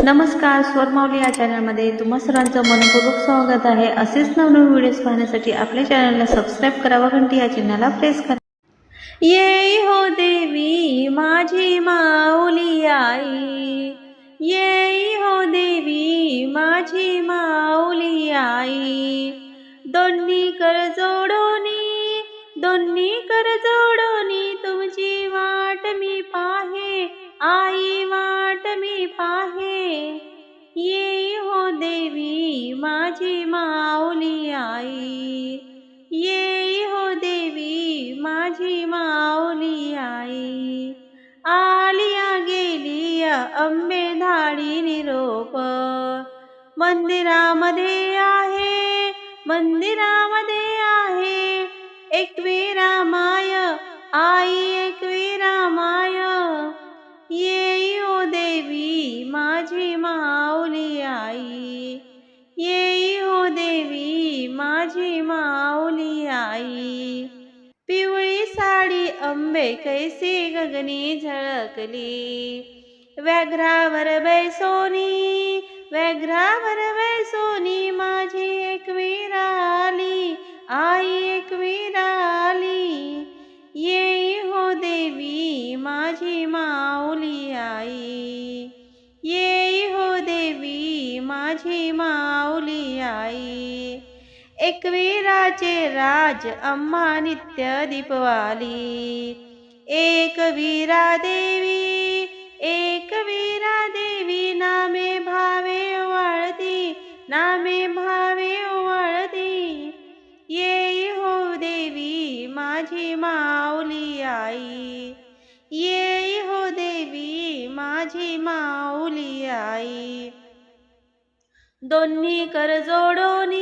नमस्कार, स्वरमाऊली या चॅनलमध्ये तुम्हा सर्वांचं मनपूर्वक स्वागत आहे. असेच नवनवीन व्हिडिओज पाहण्यासाठी आपल्या चॅनलला सबस्क्राईब करा व घंटी या चिन्हाला प्रेस करा. ये हो देवी माझी माऊली आई, ये हो देवी माझी माऊली आई. दोन्ही कर जोडोनी तुमची वाट मी पाहे, आई वाट मी पाहे. ये हो देवी माझी माऊली आई, ये हो देवी माझी माऊली आई. आलिया गेलिया अंबे धाडी निरोप, मंदिरामध्ये आहे, मंदिरामध्ये आहे. एकविरा माय आई, एकविरा माय. ये हो देवी माझी माऊली आई, ये हो देवी माझी माऊली आई. पिवळी साडी अंबे कैसी गगनी झळकली, व्याघ्रावर बैसोनी, व्याघ्रावर बैसोनी माझी एकविरा आली, आई एकविरा आली. ये हो देवी माझी माऊली आई, ये हो देवी माझी माऊली आई. एकविराचे राज अम्मा नित्य दीपवाली, एकविरा देवी, एकविरा देवी. नामे भावे ओवाळती, नामे भावे ओवाळती. ये हो देवी माझी माऊली आई, ये हो देवी माझी माऊली आई. दोन्ही कर जोडोनी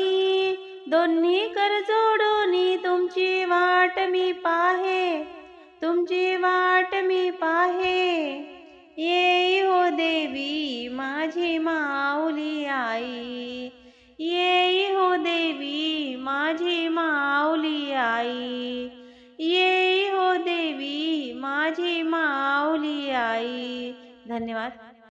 तुमची वाट मी पाहे, तुमची वाट मी पाहे. ये हो देवी माझी माऊली आई, ये हो देवी माझी माऊली आई, ये हो देवी माझी माऊली आई. धन्यवाद.